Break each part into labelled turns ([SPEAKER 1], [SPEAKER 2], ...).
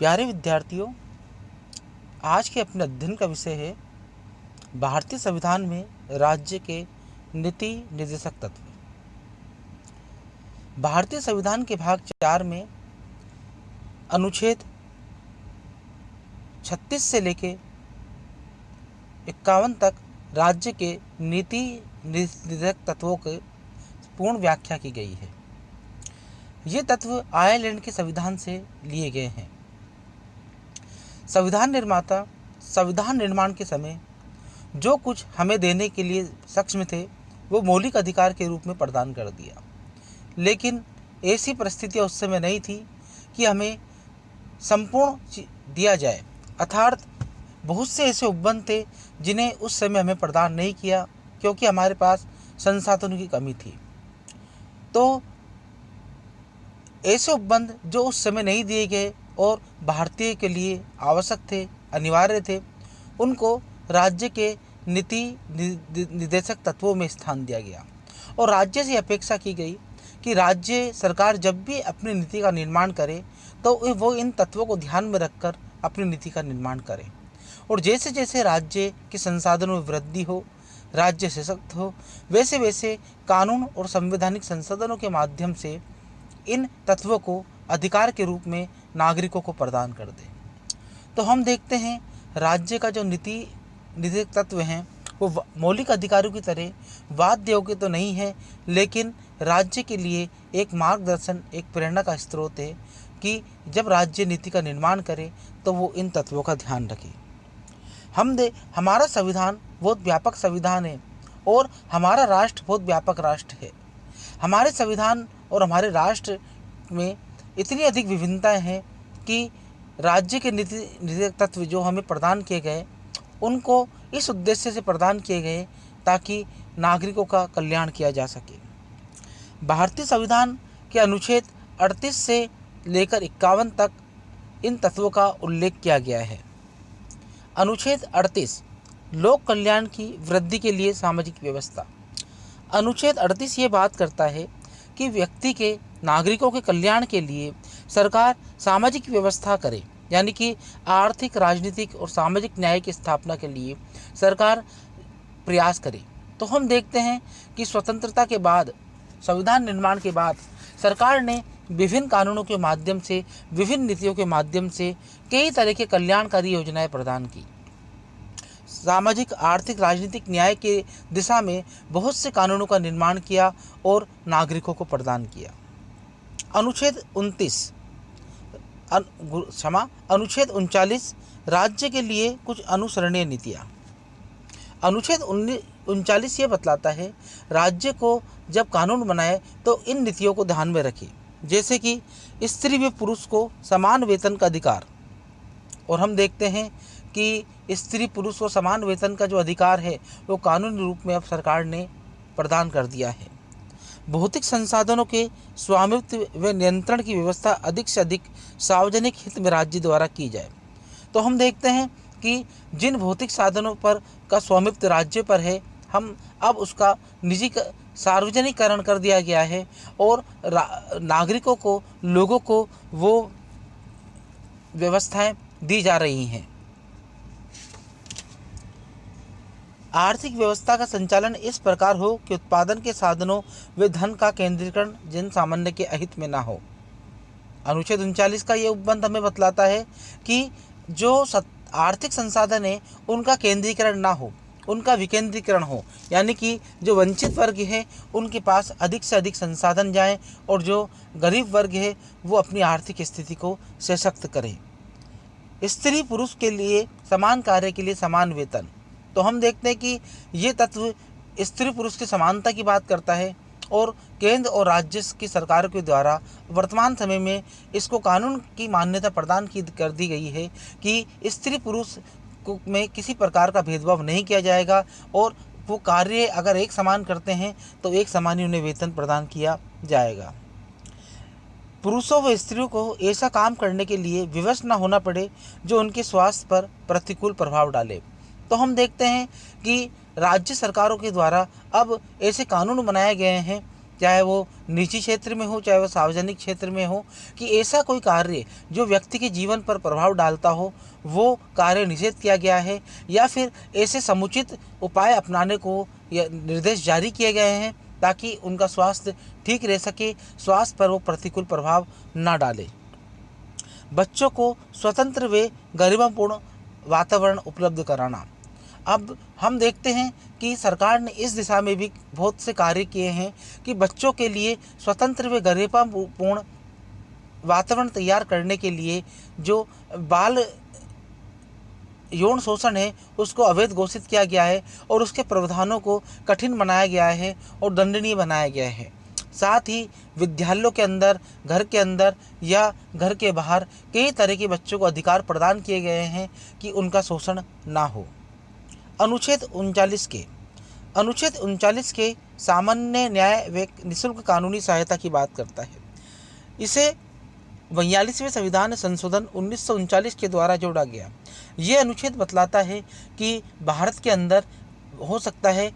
[SPEAKER 1] प्यारे विद्यार्थियों, आज के अपने अध्ययन का विषय है भारतीय संविधान में राज्य के नीति निर्देशक तत्व। भारतीय संविधान के भाग 4 में अनुच्छेद 36 से लेके 51 तक राज्य के नीति निर्देशक तत्वों की पूर्ण व्याख्या की गई है। ये तत्व आयरलैंड के संविधान से लिए गए हैं। संविधान निर्माता संविधान निर्माण के समय जो कुछ हमें देने के लिए सक्षम थे वो मौलिक अधिकार के रूप में प्रदान कर दिया, लेकिन ऐसी परिस्थितियाँ उस समय नहीं थी कि हमें संपूर्ण दिया जाए। अर्थात बहुत से ऐसे उपबंध थे जिन्हें उस समय हमें प्रदान नहीं किया क्योंकि हमारे पास संसाधनों की कमी थी। तो ऐसे उपबंध जो उस समय नहीं दिए गए और भारतीय के लिए आवश्यक थे, अनिवार्य थे, उनको राज्य के नीति निर्देशक तत्वों में स्थान दिया गया और राज्य से अपेक्षा की गई कि राज्य सरकार जब भी अपनी नीति का निर्माण करे तो वो इन तत्वों को ध्यान में रखकर अपनी नीति का निर्माण करे। और जैसे जैसे राज्य के संसाधनों में वृद्धि हो, राज्य सशक्त हो, वैसे वैसे कानून और संवैधानिक संसाधनों के माध्यम से इन तत्वों को अधिकार के रूप में नागरिकों को प्रदान कर दे। तो हम देखते हैं राज्य का जो नीति निर्देशक तत्व हैं वो मौलिक अधिकारों की तरह बाध्य योग्य तो नहीं है, लेकिन राज्य के लिए एक मार्गदर्शन, एक प्रेरणा का स्रोत है कि जब राज्य नीति का निर्माण करे तो वो इन तत्वों का ध्यान रखे। हमारा संविधान बहुत व्यापक संविधान है और हमारा राष्ट्र बहुत व्यापक राष्ट्र है। हमारे संविधान और हमारे राष्ट्र में इतनी अधिक विभिन्नताएं हैं कि राज्य के नीति निर्देशक तत्व जो हमें प्रदान किए गए उनको इस उद्देश्य से प्रदान किए गए ताकि नागरिकों का कल्याण किया जा सके। भारतीय संविधान के अनुच्छेद 38 से लेकर 51 तक इन तत्वों का उल्लेख किया गया है। अनुच्छेद 38 लोक कल्याण की वृद्धि के लिए सामाजिक व्यवस्था। अनुच्छेद 38 ये बात करता है कि व्यक्ति के, नागरिकों के कल्याण के लिए सरकार सामाजिक व्यवस्था करे, यानी कि आर्थिक, राजनीतिक और सामाजिक न्याय की स्थापना के लिए सरकार प्रयास करे। तो हम देखते हैं कि स्वतंत्रता के बाद, संविधान निर्माण के बाद सरकार ने विभिन्न कानूनों के माध्यम से, विभिन्न नीतियों के माध्यम से कई तरह के कल्याणकारी योजनाएं प्रदान की। सामाजिक, आर्थिक, राजनीतिक न्याय के दिशा में बहुत से कानूनों का निर्माण किया और नागरिकों को प्रदान किया। अनुच्छेद 39 राज्य के लिए कुछ अनुसरणीय नीतियाँ। अनुच्छेद 39 ये बतलाता है राज्य को जब कानून बनाए तो इन नीतियों को ध्यान में रखे, जैसे कि स्त्री व पुरुष को समान वेतन का अधिकार। और हम देखते हैं कि स्त्री पुरुष को समान वेतन का जो अधिकार है वो कानूनी रूप में अब सरकार ने प्रदान कर दिया है। भौतिक संसाधनों के स्वामित्व व नियंत्रण की व्यवस्था अधिक से अधिक सार्वजनिक हित में राज्य द्वारा की जाए। तो हम देखते हैं कि जिन भौतिक साधनों पर का स्वामित्व राज्य पर है, हम अब उसका सार्वजनिकरण कर दिया गया है और नागरिकों को, लोगों को वो व्यवस्थाएं दी जा रही हैं। आर्थिक व्यवस्था का संचालन इस प्रकार हो कि उत्पादन के साधनों व धन का केंद्रीकरण जन सामान्य के अहित में ना हो। अनुच्छेद 39 का ये उपबंध हमें बतलाता है कि जो आर्थिक संसाधन है उनका केंद्रीकरण ना हो, उनका विकेंद्रीकरण हो, यानी कि जो वंचित वर्ग है उनके पास अधिक से अधिक संसाधन जाएं और जो गरीब वर्ग है वो अपनी आर्थिक स्थिति को सशक्त करे। स्त्री पुरुष के लिए समान कार्य के लिए समान वेतन। तो हम देखते हैं कि ये तत्व स्त्री पुरुष की समानता की बात करता है और केंद्र और राज्य की सरकार के द्वारा वर्तमान समय में इसको कानून की मान्यता प्रदान कर दी गई है कि स्त्री पुरुष में किसी प्रकार का भेदभाव नहीं किया जाएगा और वो कार्य अगर एक समान करते हैं तो एक समान ही उन्हें वेतन प्रदान किया जाएगा। पुरुषों व स्त्रियों को ऐसा काम करने के लिए विवश न होना पड़े जो उनके स्वास्थ्य पर प्रतिकूल प्रभाव डाले। तो हम देखते हैं कि राज्य सरकारों के द्वारा अब ऐसे कानून बनाए गए हैं चाहे वो निजी क्षेत्र में हो, चाहे वो सार्वजनिक क्षेत्र में हो, कि ऐसा कोई कार्य जो व्यक्ति के जीवन पर प्रभाव डालता हो वो कार्य निषेध किया गया है, या फिर ऐसे समुचित उपाय अपनाने को या निर्देश जारी किए गए हैं ताकि उनका स्वास्थ्य ठीक रह सके, स्वास्थ्य पर वो प्रतिकूल प्रभाव ना डाले। बच्चों को स्वतंत्र व गरिमापूर्ण वातावरण उपलब्ध कराना। अब हम देखते हैं कि सरकार ने इस दिशा में भी बहुत से कार्य किए हैं कि बच्चों के लिए स्वतंत्र व गरिमापूर्ण वातावरण तैयार करने के लिए जो बाल यौन शोषण है उसको अवैध घोषित किया गया है और उसके प्रावधानों को कठिन बनाया गया है और दंडनीय बनाया गया है। साथ ही विद्यालयों के अंदर, घर के अंदर या घर के बाहर कई तरह के बच्चों को अधिकार प्रदान किए गए हैं कि उनका शोषण ना हो। अनुच्छेद 39 के सामान्य न्याय व निःशुल्क कानूनी सहायता की बात करता है। इसे 42वें संविधान संशोधन 1939 के द्वारा जोड़ा गया। ये अनुच्छेद बतलाता है कि भारत के अंदर हो सकता है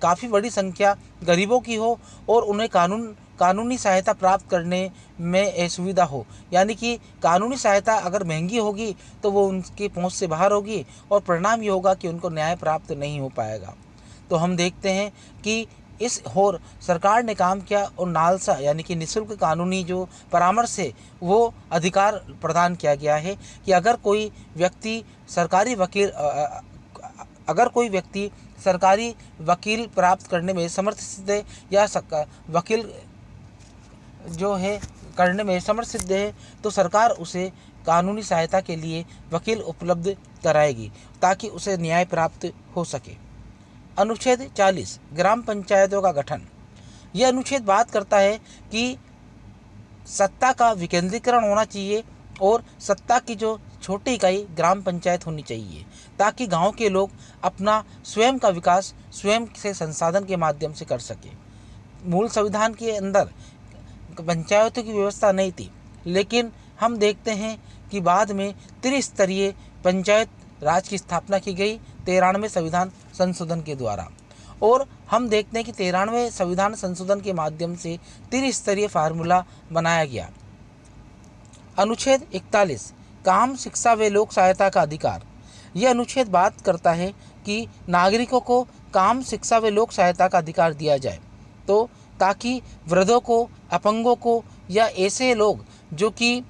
[SPEAKER 1] काफ़ी बड़ी संख्या गरीबों की हो और उन्हें कानूनी सहायता प्राप्त करने में असुविधा हो, यानी कि कानूनी सहायता अगर महंगी होगी तो वो उनकी पहुंच से बाहर होगी और परिणाम ये होगा कि उनको न्याय प्राप्त नहीं हो पाएगा। तो हम देखते हैं कि इस ओर सरकार ने काम किया और नालसा यानी कि निःशुल्क कानूनी जो परामर्श है वो अधिकार प्रदान किया गया है कि अगर कोई व्यक्ति सरकारी वकील प्राप्त करने में समर्थ सिद्ध है या वकील जो है करने में समर्थ सिद्ध है तो सरकार उसे कानूनी सहायता के लिए वकील उपलब्ध कराएगी ताकि उसे न्याय प्राप्त हो सके। अनुच्छेद 40 ग्राम पंचायतों का गठन। यह अनुच्छेद बात करता है कि सत्ता का विकेंद्रीकरण होना चाहिए और सत्ता की जो छोटी इकाई ग्राम पंचायत होनी चाहिए ताकि गांव के लोग अपना स्वयं का विकास स्वयं से संसाधन के माध्यम से कर सके। मूल संविधान के अंदर पंचायतों की व्यवस्था नहीं थी, लेकिन हम देखते हैं कि बाद में त्रिस्तरीय पंचायत राज की स्थापना की गई 93वें संविधान संशोधन के द्वारा, और हम देखते हैं कि 93वें संविधान संशोधन के माध्यम से त्रिस्तरीय फार्मूला बनाया गया। अनुच्छेद 41 काम, शिक्षा व लोक सहायता का अधिकार। यह अनुच्छेद बात करता है कि नागरिकों को काम, शिक्षा व लोक सहायता का अधिकार दिया जाए तो ताकि वृद्धों को, अपंगों को या ऐसे लोग जो कि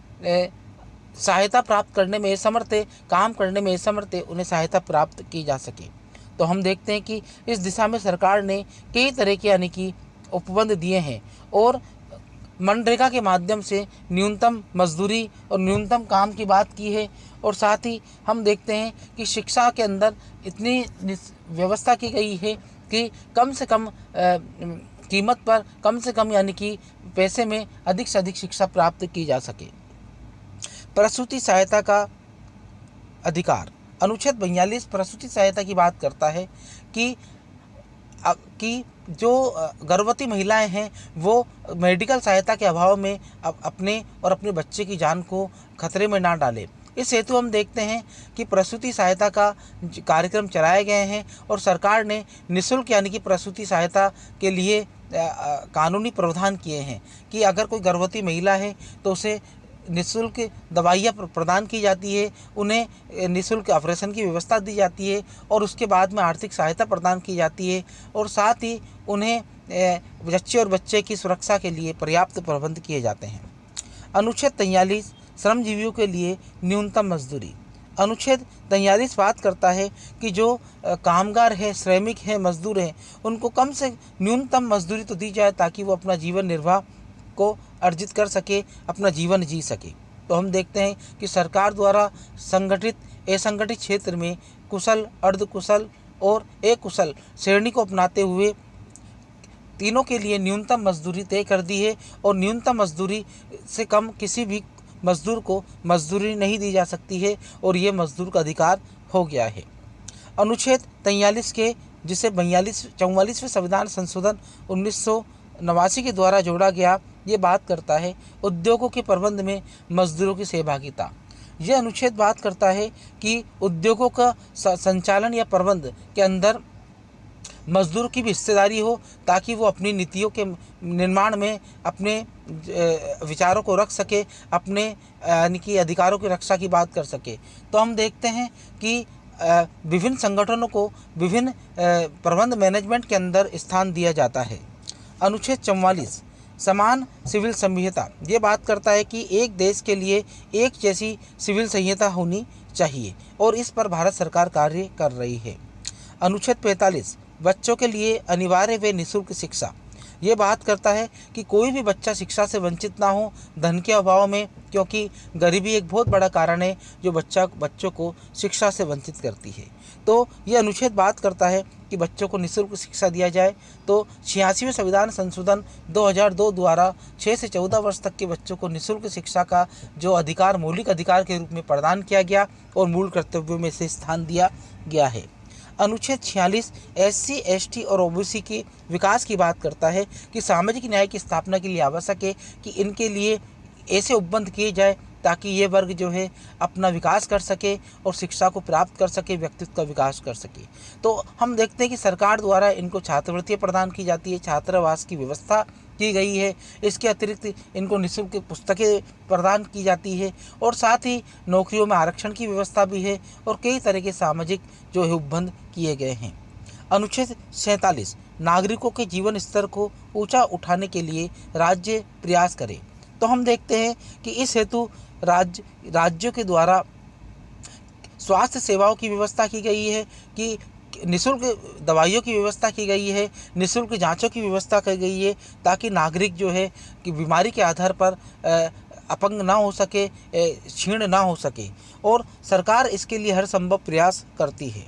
[SPEAKER 1] सहायता प्राप्त करने में असमर्थ है, काम करने में असमर्थ है, उन्हें सहायता प्राप्त की जा सके। तो हम देखते हैं कि इस दिशा में सरकार ने कई तरह के यानी कि उपबंध दिए हैं और मनरेगा के माध्यम से न्यूनतम मजदूरी और न्यूनतम काम की बात की है। और साथ ही हम देखते हैं कि शिक्षा के अंदर इतनी व्यवस्था की गई है कि कम से कम कीमत पर कम से कम यानी कि पैसे में अधिक से अधिक शिक्षा प्राप्त की जा सके। प्रसूति सहायता का अधिकार। अनुच्छेद 42 प्रसूति सहायता की बात करता है कि जो गर्भवती महिलाएं हैं वो मेडिकल सहायता के अभाव में अपने और अपने बच्चे की जान को खतरे में ना डालें। इस हेतु हम देखते हैं कि प्रसूति सहायता का कार्यक्रम चलाए गए हैं और सरकार ने निःशुल्क यानी कि प्रसूति सहायता के लिए कानूनी प्रावधान किए हैं कि अगर कोई गर्भवती महिला है तो उसे निःशुल्क दवाइयाँ प्रदान की जाती है, उन्हें निःशुल्क ऑपरेशन की व्यवस्था दी जाती है और उसके बाद में आर्थिक सहायता प्रदान की जाती है और साथ ही उन्हें बच्चे और बच्चे की सुरक्षा के लिए पर्याप्त प्रबंध किए जाते हैं। अनुच्छेद 43 श्रमजीवियों के लिए न्यूनतम मजदूरी। अनुच्छेद 43 बात करता है कि जो कामगार है, श्रमिक है, मजदूर हैं, उनको कम से न्यूनतम मजदूरी तो दी जाए ताकि वो अपना जीवन निर्वाह को अर्जित कर सके, अपना जीवन जी सके। तो हम देखते हैं कि सरकार द्वारा संगठित असंगठित क्षेत्र में कुशल, अर्धकुशल और अकुशल श्रेणी को अपनाते हुए तीनों के लिए न्यूनतम मजदूरी तय कर दी है और न्यूनतम मजदूरी से कम किसी भी मजदूर को मजदूरी नहीं दी जा सकती है और ये मजदूर का अधिकार हो गया है। अनुच्छेद 43 के जिसे 44वें संविधान संशोधन 1989 के द्वारा जोड़ा गया, ये बात करता है उद्योगों के प्रबंध में मजदूरों की सहभागिता। यह अनुच्छेद बात करता है कि उद्योगों का संचालन या प्रबंध के अंदर मजदूर की भी हिस्सेदारी हो, ताकि वो अपनी नीतियों के निर्माण में अपने विचारों को रख सके, अपने यानी कि अधिकारों की रक्षा की बात कर सके। तो हम देखते हैं कि विभिन्न संगठनों को विभिन्न प्रबंध मैनेजमेंट के अंदर स्थान दिया जाता है। अनुच्छेद 44 समान सिविल संहिता ये बात करता है कि एक देश के लिए एक जैसी सिविल संहिता होनी चाहिए और इस पर भारत सरकार कार्य कर रही है। अनुच्छेद 45 बच्चों के लिए अनिवार्य व निःशुल्क शिक्षा ये बात करता है कि कोई भी बच्चा शिक्षा से वंचित ना हो धन के अभाव में, क्योंकि गरीबी एक बहुत बड़ा कारण है जो बच्चों को शिक्षा से वंचित करती है। तो ये अनुच्छेद बात करता है कि बच्चों को निःशुल्क शिक्षा दिया जाए। तो 86वें संविधान संशोधन 2002 द्वारा 6 से 14 वर्ष तक के बच्चों को निःशुल्क शिक्षा का जो अधिकार मौलिक अधिकार के रूप में प्रदान किया गया और मूल कर्तव्यों में से स्थान दिया गया है। अनुच्छेद 46 SC ST और OBC के विकास की बात करता है कि सामाजिक न्याय की स्थापना के लिए आवश्यक है कि इनके लिए ऐसे उपबंध किए जाए ताकि ये वर्ग जो है अपना विकास कर सके और शिक्षा को प्राप्त कर सके, व्यक्तित्व का विकास कर सके। तो हम देखते हैं कि सरकार द्वारा इनको छात्रवृत्तियाँ प्रदान की जाती है, छात्रावास की व्यवस्था की गई है, इसके अतिरिक्त इनको निःशुल्क पुस्तकें प्रदान की जाती है और साथ ही नौकरियों में आरक्षण की व्यवस्था भी है और कई तरह के सामाजिक जो है उपबंध किए गए हैं। अनुच्छेद 47 नागरिकों के जीवन स्तर को ऊंचा उठाने के लिए राज्य प्रयास करे। तो हम देखते हैं कि इस हेतु राज्यों के द्वारा स्वास्थ्य सेवाओं की व्यवस्था की गई है, कि निःशुल्क दवाइयों की व्यवस्था की गई है, निःशुल्क जांचों की व्यवस्था की गई है, ताकि नागरिक जो है कि बीमारी के आधार पर अपंग ना हो सके, क्षीण ना हो सके और सरकार इसके लिए हर संभव प्रयास करती है।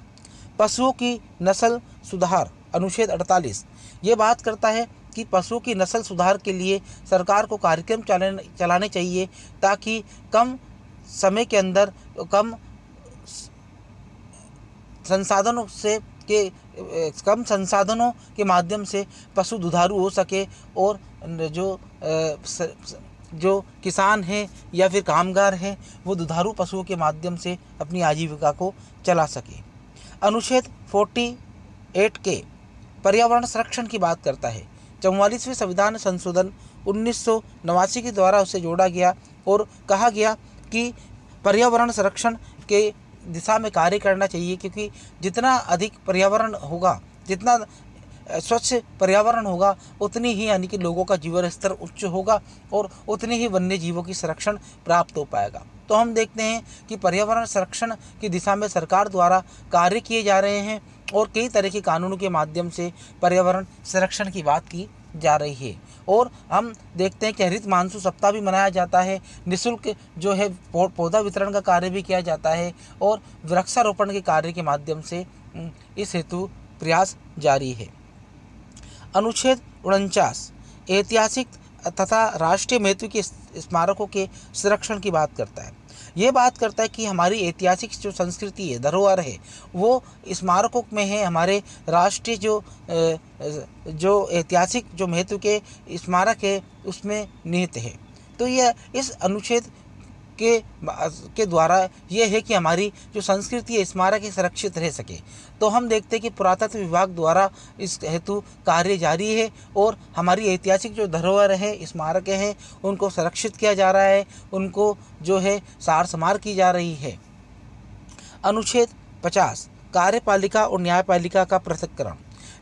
[SPEAKER 1] पशुओं की नस्ल सुधार अनुच्छेद 48 ये बात करता है कि पशुओं की नस्ल सुधार के लिए सरकार को कार्यक्रम चलाने चाहिए ताकि कम समय के अंदर कम संसाधनों के माध्यम से पशु दुधारू हो सके और जो किसान हैं या फिर कामगार हैं वो दुधारू पशुओं के माध्यम से अपनी आजीविका को चला सके। अनुच्छेद 48 के पर्यावरण संरक्षण की बात करता है। 44वें संविधान संशोधन 1989 के द्वारा उसे जोड़ा गया और कहा गया कि पर्यावरण संरक्षण के दिशा में कार्य करना चाहिए, क्योंकि जितना अधिक पर्यावरण होगा, जितना स्वच्छ पर्यावरण होगा, उतनी ही यानी कि लोगों का जीवन स्तर उच्च होगा और उतनी ही वन्य जीवों की संरक्षण प्राप्त हो पाएगा। तो हम देखते हैं कि पर्यावरण संरक्षण की दिशा में सरकार द्वारा कार्य किए जा रहे हैं और कई तरह के कानूनों के माध्यम से पर्यावरण संरक्षण की बात की जा रही है। और हम देखते हैं कि हरित मानसून सप्ताह भी मनाया जाता है, निःशुल्क जो है पौधा वितरण का कार्य भी किया जाता है और वृक्षारोपण के कार्य के माध्यम से इस हेतु प्रयास जारी है। अनुच्छेद 49 ऐतिहासिक तथा राष्ट्रीय महत्व के स्मारकों के संरक्षण की बात करता है। ये बात करता है कि हमारी ऐतिहासिक जो संस्कृति है, धरोहर है, वो स्मारकों में है। हमारे राष्ट्रीय जो ऐतिहासिक जो महत्व के स्मारक है उसमें निहित है। तो यह इस अनुच्छेद के द्वारा ये है कि हमारी जो संस्कृति है, स्मारक है, सुरक्षित रह सके। तो हम देखते हैं कि पुरातत्व विभाग द्वारा इस हेतु कार्य जारी है और हमारी ऐतिहासिक जो धरोहर है, स्मारक हैं, उनको संरक्षित किया जा रहा है, उनको जो है सार संभाल की जा रही है। अनुच्छेद 50 कार्यपालिका और न्यायपालिका का पृथक्करण।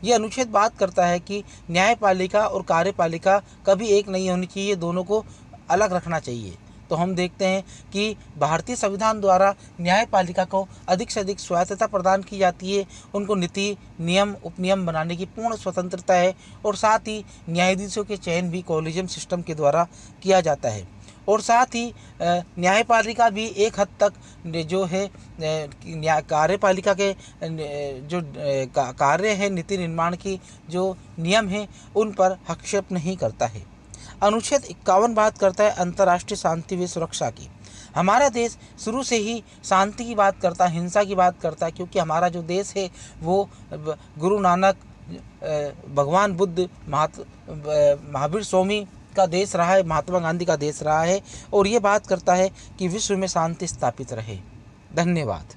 [SPEAKER 1] ये अनुच्छेद बात करता है कि न्यायपालिका और कार्यपालिका कभी एक नहीं होनी चाहिए, दोनों को अलग रखना चाहिए। तो हम देखते हैं कि भारतीय संविधान द्वारा न्यायपालिका को अधिक से अधिक स्वायत्तता प्रदान की जाती है, उनको नीति, नियम, उपनियम बनाने की पूर्ण स्वतंत्रता है और साथ ही न्यायाधीशों के चयन भी कॉलेजियम सिस्टम के द्वारा किया जाता है और साथ ही न्यायपालिका भी एक हद तक जो है कार्यपालिका के जो कार्य है, नीति निर्माण की जो नियम है, उन पर हस्तक्षेप नहीं करता है। अनुच्छेद 51 बात करता है अंतर्राष्ट्रीय शांति व सुरक्षा की। हमारा देश शुरू से ही शांति की बात करता है, हिंसा की बात करता है, क्योंकि हमारा जो देश है वो गुरु नानक, भगवान बुद्ध, महावीर स्वामी का देश रहा है, महात्मा गांधी का देश रहा है और ये बात करता है कि विश्व में शांति स्थापित रहे। धन्यवाद।